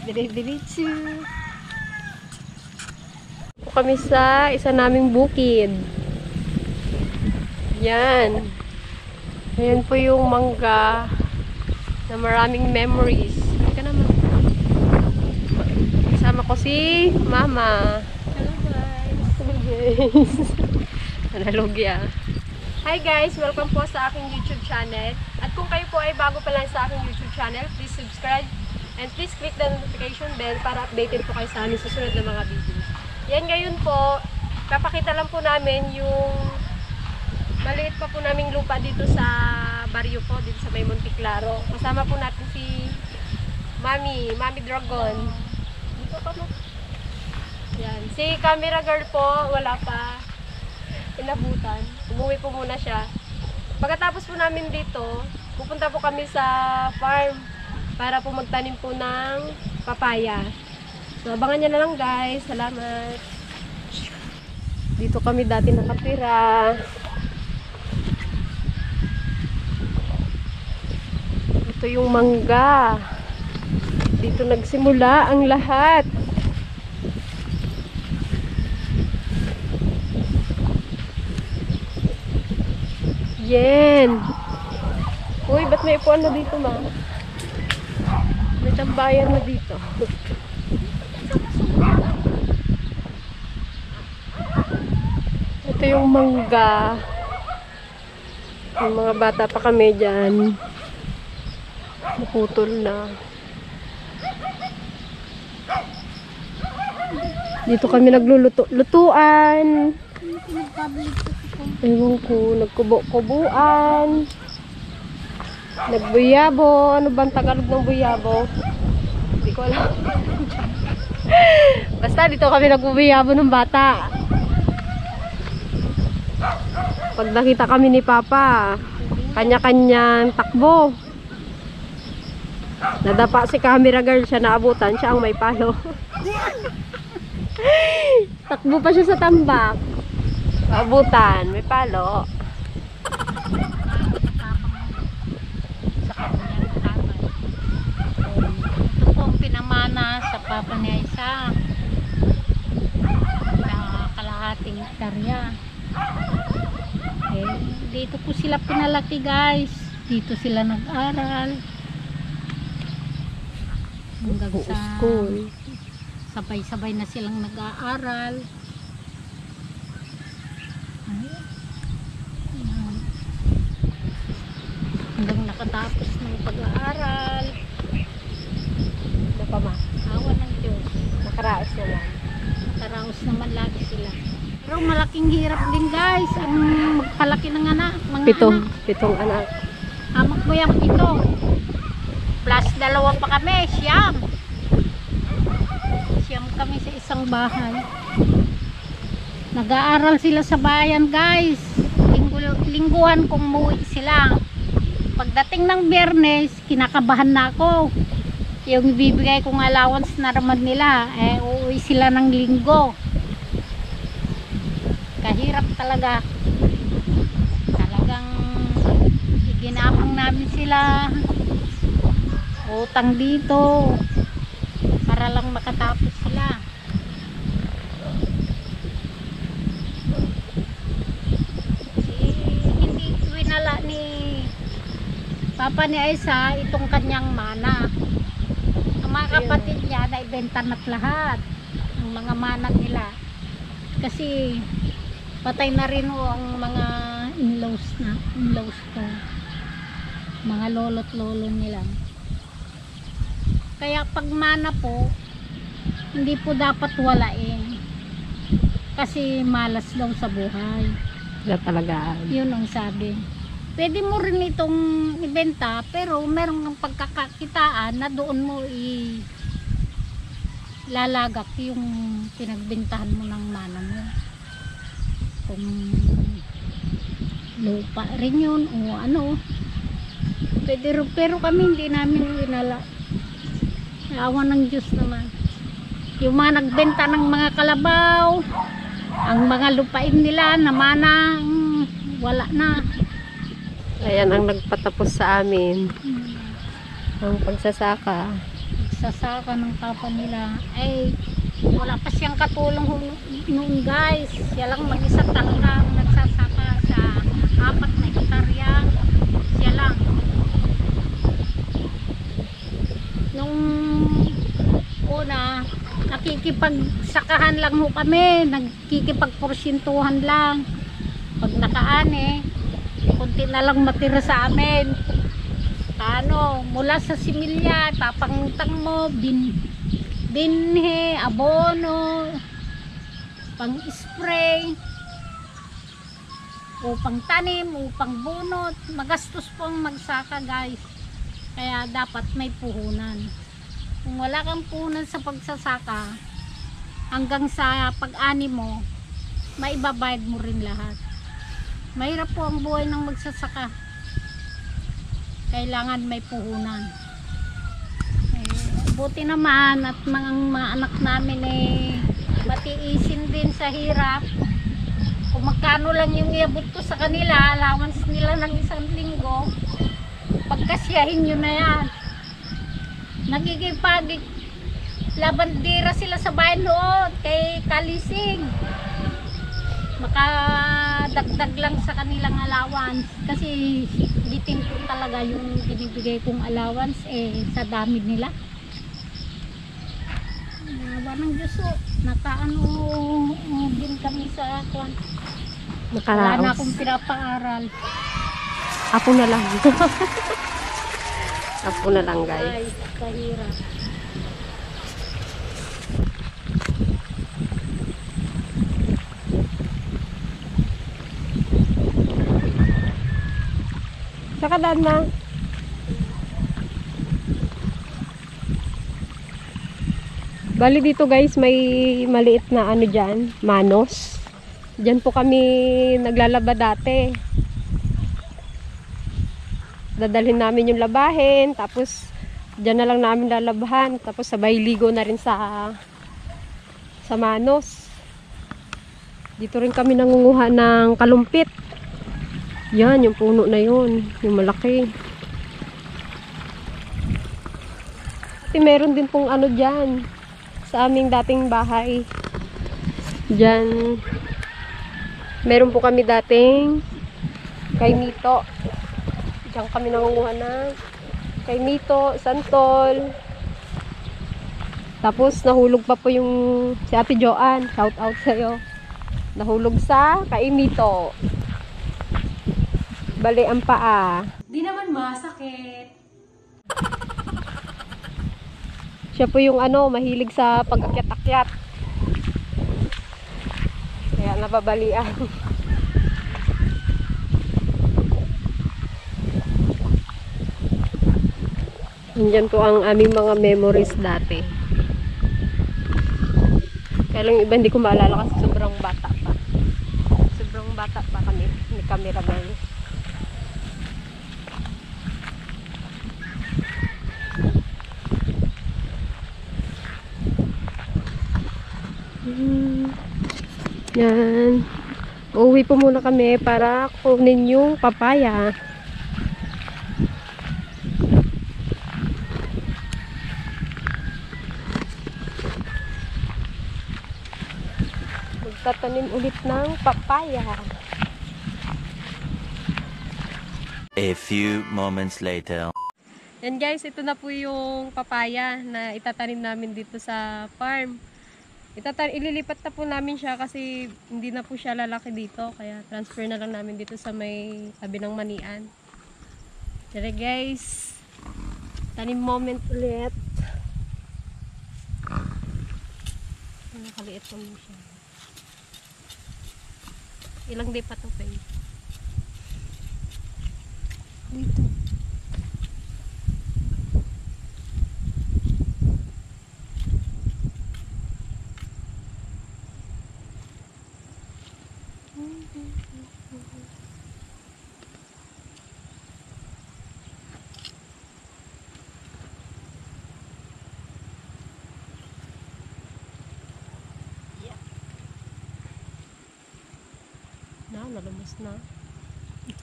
Dire-diretso. Kami sa isa naming bukid. Yan. Ayan po yung mangga na maraming memories. Ika naman. Kasama ko si Mama. Hello guys. Hello guys. Analogy ah. Hi guys! Welcome po sa aking YouTube channel. At kung kayo po ay bago pa lang sa aking YouTube channel, please subscribe and please click the notification bell para updated po kayo sa aming susunod na mga videos. Yan ngayon po, papakita lang po namin yung maliit pa po naming lupa dito sa baryo po, dito sa may Monteclaro. Kasama po natin si Mami Dragon. Dito pa mo. Yan. Si camera girl po, wala pa. Inabutan. Umuwi po muna siya. Pagkatapos po namin dito, pupunta po kami sa farm para po magtanim po ng papaya. So, abangan nyo na lang guys. Salamat. Dito kami dati nakatira. Ito yung mangga. Dito nagsimula ang lahat. Yan. Uy, ba't may upuan na dito, ma? May tambayan na dito. Ito yung mangga. Yung mga bata pa kami dyan. Naputol na. Dito kami naglulutuan. Ewan ko, nagkubo-kubuan. Nagbuyabo. Ano bang Tagalog ng buyabo? Hindi ko alam. Basta dito kami nagbuyabo ng bata. Pag nakita kami ni Papa, kanya-kanyang takbo. Nadapa si camera girl, siya naabutan, siya ang may palo. Takbo pa siya sa tambak. Abutan, may palo. Ito po ang pinamana sa papa ni Isa na kalahating hektarya. Dito po sila pinalaki guys. Dito sila nag-aral hanggang sa School. sabay-sabay na silang nag-aaral. Hanggang nakatapos ng pag-aaral. Ano pa ma? Awa ng Diyos. Nakaraos na lang. Nakaraos naman lagi sila. Pero malaking hirap din guys ang magpalaki ng anak. Mga Pitong anak. Amak mo yung 7. Plus 2 pa kami, siyam. Siyam kami sa isang bahay. Nag-aaral sila sa bayan guys. Lingguhan kung umuwi sila. Pagdating ng Biyernes, kinakabahan na ako. Yung ibibigay kong allowance na naman nila, uuwi sila ng Linggo. Kahirap talaga. Talagang iginapang namin sila. Utang dito para lang makatapos sila. Hindi winala ni Papa ni Aisa itong kanyang mana. Ang mga kapatid niya naibenta na't lahat ang mga mana nila. Kasi patay na rin ang mga in-laws ko. Mga lolo't lolo nila. Kaya pag mana po, hindi po dapat walain. Kasi malas daw sa buhay. Wala talaga. Yun ang sabi. Pwede mo rin itong ibenta, pero meron kang pagkakakitaan na doon mo lalagak yung pinagbentahan mo ng mana mo. Kung lupa rin yun o ano. Pwede rin, pero kami hindi namin winala. Awa ng Diyos naman. Yung mga nagbenta ng mga kalabaw, ang mga lupain nila na mana, wala na. Ayan ang nagpatapos sa amin. Ang pagsasaka. pagsasaka ng papa nila. Ay, wala pa siyang katulong noon guys. Siya lang mag-isa talaga ang nagsasaka sa 4 na hektarya. Siya lang. Nung una, nakikipagsakahan lang ho kami. Nagkikipagporsintuhan lang. Pag nakaani, kunti na lang matira sa amin. Ano, mula sa similya, papangutang mo, binhe, abono, pang-spray, upang tanim, upang bunot. Magastos pong magsaka guys. Kaya dapat may puhunan. Kung wala kang puhunan sa pagsasaka, hanggang sa pag-ani mo, maibabayad mo rin lahat. Mahirap po ang buhay ng magsasaka. Kailangan may puhunan. Buti naman at mga anak namin matiisin din sa hirap. Kung magkano lang yung iabot ko sa kanila, allowance nila ng 1 linggo, pagkasyahin nyo na yan. Nagigipag labandira sila sa bayan noon kay Kalising. Makadagdag lang sa kanilang allowance kasi bitin ko talaga yung binibigay kong allowance sa dami nila. Ng Diyos nakaano din kami sa kwan. Wala na akong pinapaaral. Ako na lang. Ako na lang guys. Ay, kahirap. Saka daan na. Bali dito guys, may maliit na ano dyan, manos. Dyan po kami naglalaba dati. Dadalhin namin yung labahin, tapos dyan na lang namin lalabahan. Tapos sabay ligo na rin sa manos. Dito rin kami nangunguha ng kalumpit. Yan, yung puno na yun, yung malaki. At meron din pong ano dyan, sa aming dating bahay. Diyan, meron po kami dating kay Mito. Diyan kami nangunguha na kay Mito, santol. Tapos nahulog pa po yung si Ate Joanne. Shout out sa'yo. Nahulog sa kay Mito. Bali ang paa. Di naman masakit. Siya po yung ano, mahilig sa pag-akyat-akyat. Kaya nababalian. Nandyan po ang aming mga memories dati. Kaya lang iba hindi ko maalala kasi sobrang bata pa. Sobrang bata pa kami. May cameraman. Yan. Uuwi po muna kami para kunin yung papaya. Magtatanim ulit ng papaya. A few moments later. Yan guys, ito na po yung papaya na itatanim namin dito sa farm. Ililipat na po namin siya kasi hindi na po siya lalaki dito. Kaya transfer na lang namin dito sa may tabi ng manian. Tara guys, tanim moment ulit. Nakaliit naman siya. Ilang day pa to pa eh. Dito. Nalabas na.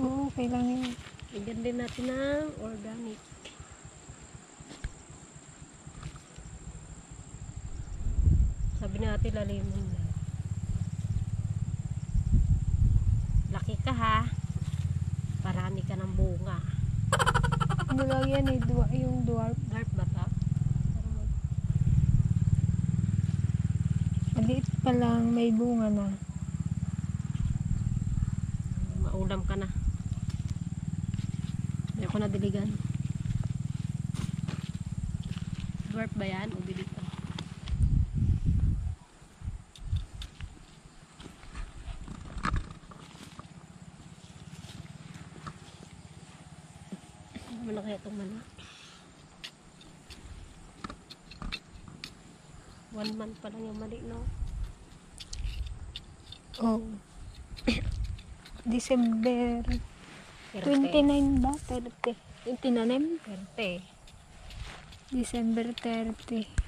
Oo, kailangan. Bigyan din natin ng organic. natin lalimin na. Laki ka ha. Parami ka ng bunga. Ano lang yan eh, yung dwarf. Dwarf ba ta? Maliit pa lang, may bunga na. Maulam ka na. Hindi ako nadiligan. Dwarf ba yan? O dilig ka? Ano na kaya itong mana? 1 month pa lang yung mali, no? Oh. December 30. 29 ba? 30. 29? 30. December 30.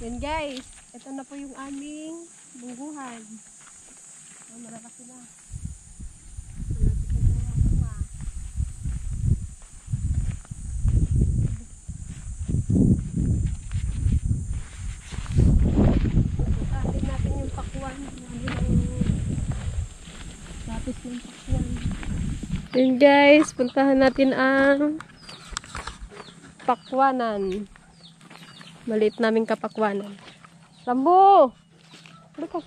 Yan guys, ito na po yung aming bubuhan. Oh, malakas sila. Malapit na sila ang bunga. Atin natin yung pakwan. Lapis ng pakwan. Yan guys, puntahan natin ang pakwanan. Maliit naming kapakwanan. Rambo! Halika.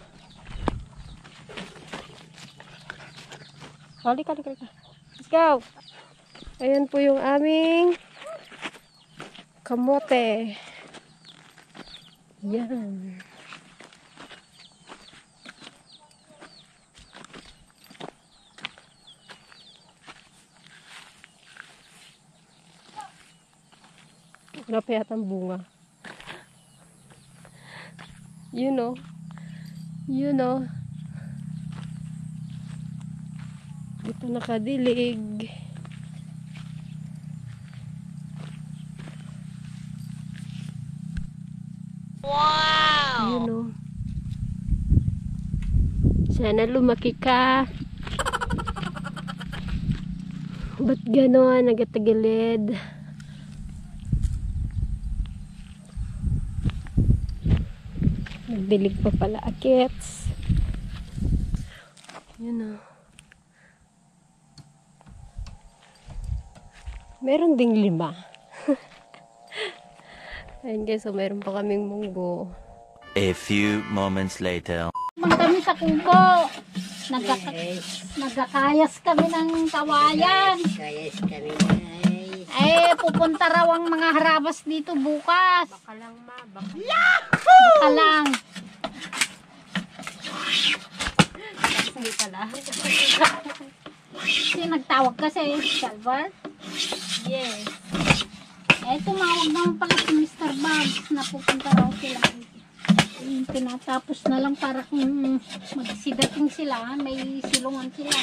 Halika. Let's go! Ayan po yung aming kamote. Yan. Wala pa yata ang bunga. You know. Dito nakadilig. Wow! You know. Sana lumaki ka. Ba't gano'n? Nagatagilid. Nagdilig pa pala akits. Yun o. Meron ding 5. Ayun guys, so meron pa kaming munggo. A few moments later. Mang kami sa kubo. Nagkakayas kami ng kawayan. Kayas kami guys. Eh, pupunta raw ang mga harabas dito bukas. Baka lang ma, Baka lang. hindi pala. Kasi nagtawag kasi, Salvar. Yes. Eh, tumawag naman pala si Mr. Bugs na pupunta raw sila. Tinatapos na lang para kung magsidating sila, may silungan sila.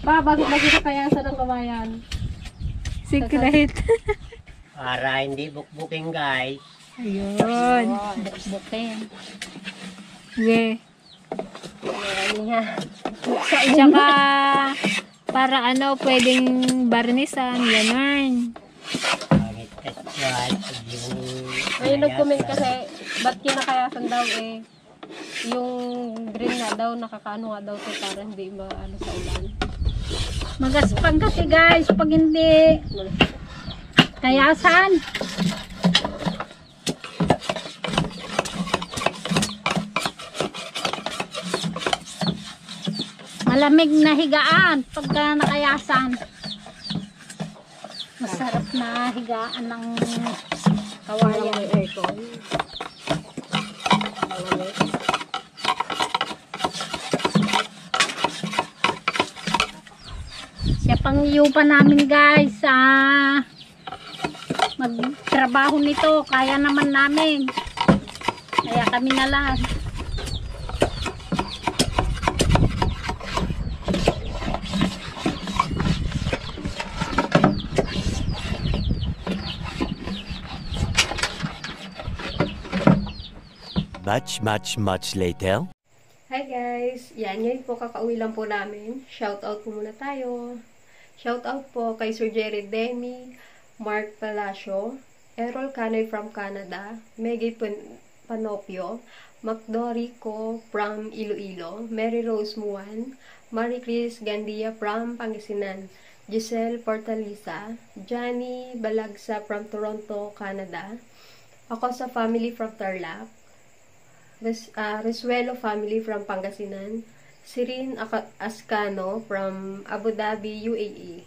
Bago ka kaya sa ng kawayan. Secret. Para hindi bukbuking guys. Ayun. Bukin. Yeah. Tsaka, Para ano, pwedeng barnisan, ganun. Pangit kaswat. may nag-comment kasi, ba't kinakayasan daw eh, yung green nga daw, nakakaano nga daw to para hindi maano sa ulan. Magaspang kasi guys, pag hindi kayasan. Malamig na higaan pagka nakayasan. Masarap na higaan ng kawayan. May aircon. Siya pang iyupa namin guys. Magtrabaho nito. Kaya naman namin. Kaya kami na lang. Much later. Hi guys! Yan, ngayon po kakauwi lang po namin. Shoutout po muna tayo. Shoutout po kay Sir Jerry Demi, Mark Palacio, Errol Canoy from Canada, Megay Panopio, Macdorico from Iloilo, Mary Rose Muan, Marie Chris Gandia from Pangasinan, Giselle Portalisa, Johnny Balagsa from Toronto, Canada, ako sa family from Tarlac, Resuelo family from Pangasinan, Sirin Ascano from Abu Dhabi, UAE,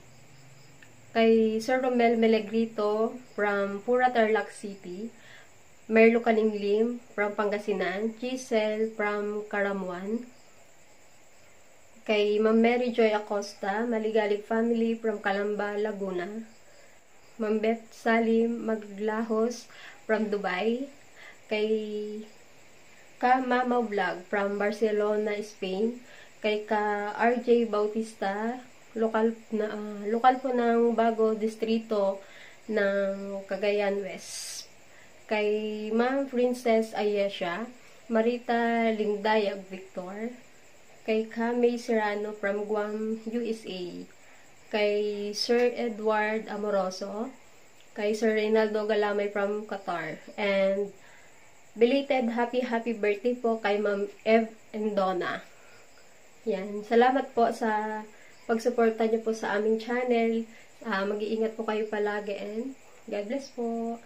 kay Sir Romel Melegrito from Pura Tarlac City, Merlo Kaninglim from Pangasinan, Giselle from Karamuan, kay Ma'am Mary Joy Acosta, Maligalig family from Calamba, Laguna, Ma'am Beth Salim Maglahos from Dubai, kay Ka Mama Vlog from Barcelona, Spain, kay Ka RJ Bautista, lokal po ng Bago Distrito ng Cagayan West, kay Ma'am Princess Ayesha, Marita Lingdayag Victor, kay Ka May Serrano from Guam, USA, kay Sir Edward Amoroso, kay Sir Reynaldo Galamay from Qatar, and belated happy birthday po kay Ma'am Ev and Donna. Yan. Salamat po sa pagsuporta niyo po sa aming channel. Mag-iingat po kayo palagi and God bless po.